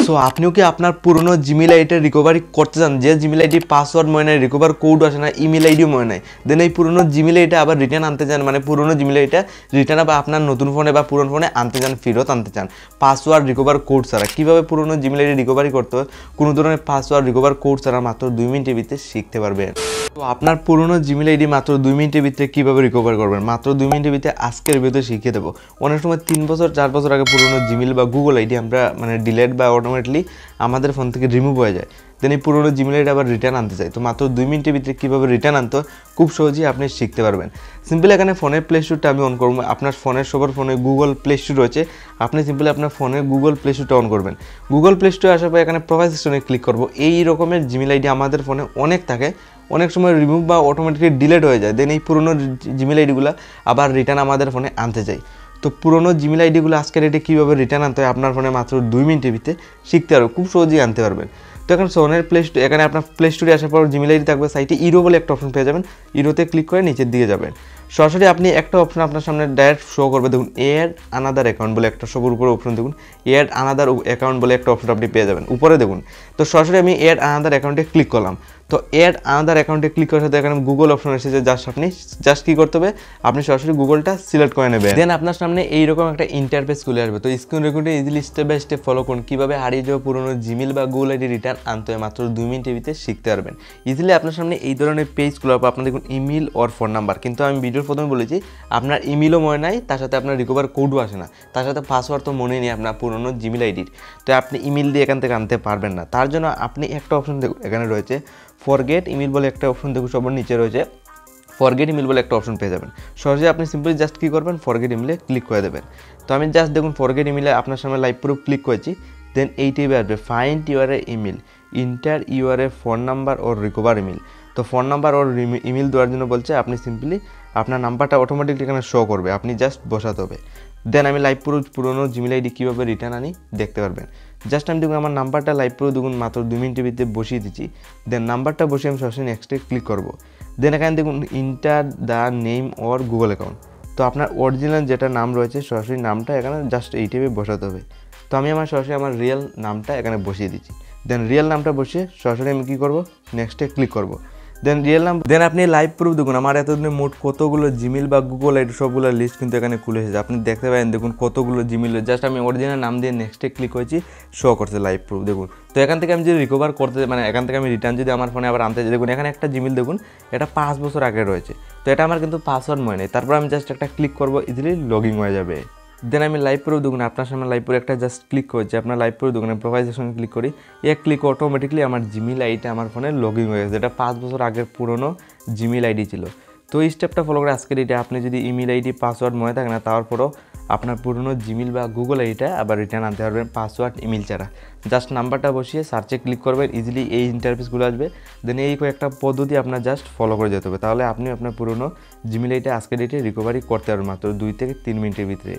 So আপনিও কি আপনার পুরনো জিমেল আইডিটা রিকভারি করতে চান, যে জিমেল আইডি পাসওয়ার্ড মনে নাই, রিকভার কোড আসে না, ইমেল আইডিও মনে নাই, দেন এই পুরনো জিমেল আইডিটা আবার রিটার্ন আনতে চান, মানে পুরনো জিমেল আইডিটা রিটার্ন আবার আপনার নতুন ফোনে বা পুরনো ফোনে আনতে চান, ফেরত আনতে চান পাসওয়ার্ড রিকভার কোড ছাড়া? কীভাবে পুরনো জিমেল আইডি রিকভারি করতে হয় কোনো ধরনের পাসওয়ার্ড রিকভার কোড ছাড়া মাত্র 2 মিনিটের ভিতরে শিখতে পারবেন। তো আপনার পুরনো জিমেল আইডি মাত্র 2 মিনিটের ভিতরে কীভাবে রিকভার করবেন মাত্র 2 মিনিটের ভিতরে আজকের ভিতরে শিখিয়ে দেবো। অনেক সময় 3 বছর 4 বছর আগে পুরনো জিমেল বা গুগল আইডি আমরা মানে ডিলেট বা অটোমেটিকলি আমাদের ফোন থেকে রিমুভ হয়ে যায়, দেন এই পুরনো জিমেল আইডি আবার রিটার্ন আনতে চাই। তো মাত্র 2 মিনিটের ভিতরে কীভাবে রিটার্ন আনতে খুব সহজেই আপনি শিখতে পারবেন। সিম্পলি এখানে ফোনের প্লে স্টোরটা আমি অন করবো। আপনার ফোনের সবার ফোনে গুগল প্লে স্টোর রয়েছে, আপনি সিম্পলি আপনার ফোনে গুগল প্লে স্টোরটা অন করবেন। গুগল প্লে স্টোরে আসার পর এখানে প্রোফাইল সেকশনে ক্লিক করবো। এই রকমের জিমেল আইডি আমাদের ফোনে অনেক থাকে, অনেক সময় রিমুভ বা অটোমেটিকলি ডিলেট হয়ে যায়, দেন এই পুরনো জিমেল আইডিগুলো আবার রিটার্ন আমাদের ফোনে আনতে চাই। তো পুরনো জিমেল আইডিগুলো আজকের ডেটে কীভাবে রিটার্ন আনতে হয় আপনার ফোনে মাত্র 2 মিনিটের ভিতরে শিখতে পারবেন, খুব সহজেই আনতে পারবেন। তো এখন ফোনের প্লে স্টোর, এখানে আপনার প্লে স্টোরে আসার পর জিমেল আইডি থাকবে, সাইটে ইরো বলে একটা অপশন পেয়ে যাবেন, ইরোতে ক্লিক করে নিচের দিকে যাবেন। সরাসরি আপনি একটা অপশন আপনার সামনে ডাইরেক্ট শো করবে, দেখুন এড আনাদার অ্যাকাউন্ট বলে একটা সবার উপরে অপশন, দেখুন এড আনাদার অ্যাকাউন্ট বলে একটা অপশন আপনি পেয়ে যাবেন উপরে দেখুন। তো সরাসরি আমি এড আনাদার অ্যাকাউন্টে ক্লিক করলাম। তো এড আনাদার অ্যাকাউন্টে ক্লিক করার সাথে এখানে গুগল অপশন এসেছে, আপনি জাস্ট কী করতে হবে, আপনি সরাসরি গুগলটা সিলেক্ট করে নেবেন। দেন আপনার সামনে এইরকম একটা ইন্টারফেস খুলে আসবে। তো স্ক্রিন রেকর্ডে easily step by step follow করুন কীভাবে হারিয়ে যাওয়া পুরনো জিমেল বা গুগল আইডি রিটার্ন আনতে হয় মাত্র 2 মিনিটের ভিতরে শিখতে পারবেন। ইজিলি আপনার সামনে এই ধরনের পেজ খুলে হবে, আপনার দেখুন ইমেল ওর ফোন নাম্বার, কিন্তু আমি ভিডিওর প্রথমে বলেছি আপনার ইমেলও মনে নাই, তার সাথে আপনার রিকভার কোডও আসে না, তার সাথে পাসওয়ার্ড তো মনে নেই আপনার পুরনো জিমেল আইডির, তো আপনি ইমেল দিয়ে এখান থেকে আনতে পারবেন না। তার জন্য আপনি একটা অপশন দেখুন এখানে রয়েছে ফরগেট ইমেল বলে একটা অপশন, দেখুন সবার নিচে রয়েছে ফরগেট ইমেল বলে একটা অপশন পেয়ে যাবেন। সহজে আপনি সিম্পলি জাস্ট কী করবেন, ফরগেট ইমেলে ক্লিক করে দেবেন। তো আমি জাস্ট দেখুন ফরগেট ইমেলে আপনার সামনে লাইভ প্রুফ ক্লিক করেছি, দেন এইটাই আসবে find your email, inter your phone number or recover email. তো ফোন নাম্বার ওর ইমেল দেওয়ার জন্য বলছে, আপনি সিম্পলি আপনার নাম্বারটা অটোমেটিকলি এখানে শো করবে, আপনি জাস্ট বসাতে হবে। দেন আমি লাইভ প্রুফ পুরোনো জিমেল আইডি কীভাবে রিটার্ন আনি দেখতে পারবেন। জাস্ট আমি দেখুন আমার নাম্বারটা লাইভ প্রুফ দেখুন মাত্র 2 মিনিটের ভিতরে বসিয়ে দিচ্ছি। দেন নাম্বারটা বসিয়ে আমি সরাসরি নেক্সটে ক্লিক করবো। দেন এখানে দেখুন enter the name or Google account. তো আপনার অরিজিনাল যেটা নাম রয়েছে সরাসরি নামটা এখানে জাস্ট এইটাবে বসাতে হবে। তো আমি আমার সরাসরি আমার রিয়েল নামটা এখানে বসিয়ে দিচ্ছি। দেন রিয়েল নামটা বসিয়ে সরাসরি আমি কী করবো, নেক্সটে ক্লিক করবো। দেন রিয়েল নাম, দেন আপনি লাইভ প্রুফ দেখুন আমার এতদিনে মোট কতগুলো জিমেল বা গুগল আইডি সবগুলো লিস্ট কিন্তু এখানে খুলে এসেছে, আপনি দেখতে পারেন দেখুন কতগুলো জিমেল, জাস্ট আমি অরিজিনাল নাম দিয়ে নেক্সটে ক্লিক করেছি, শো করছে লাইভ প্রুফ দেখুন। তো এখান থেকে আমি যদি রিকভার করতে মানে এখান থেকে আমি রিটার্ন যদি আমার ফোনে আবার আনতে চাই, দেখুন এখানে একটা জিমেল দেখুন এটা 5 বছর আগে রয়েছে, তো এটা আমার কিন্তু পাসওয়ার্ড মনে নেই, তারপর আমি জাস্ট একটা ক্লিক করবো, ইজিলি লগইন হয়ে যাবে। দেন আমি লাইভ প্রুফ দেখুন আপনার সামনে লাইভ প্রুফ একটা জাস্ট ক্লিক করেছি, আপনার লাইভ প্রুফ দেখুন প্রোফাইল সেকশনে ক্লিক করি, ক্লিক অটোমেটিকলি আমার জিমেল আইডিটা আমার ফোনে লগইন হয়ে গেছে, যেটা 5 বছর আগের পুরনো জিমেল আইডি ছিল। তো এই স্টেপটা ফলো করে আজকের এইটা আপনি যদি ইমেল আইডি পাসওয়ার্ড মনে থাকে না, তারপরও আপনার পুরনো জিমেল বা গুগল আইডিটা আবার রিটার্ন আনতে পারবেন পাসওয়ার্ড ইমেল ছাড়া। জাস্ট নাম্বারটা বসিয়ে সার্চে ক্লিক করবেন, ইজিলি এই ইন্টারফেসগুলো আসবে। দেন এই কয়েকটা পদ্ধতি আপনার জাস্ট ফলো করে যেতে হবে, তাহলে আপনি আপনার পুরনো জিমেল আইডিটা আজকের ডেটে রিকভারি করতে পারবেন মাত্র 2 থেকে 3 মিনিটের ভিতরে।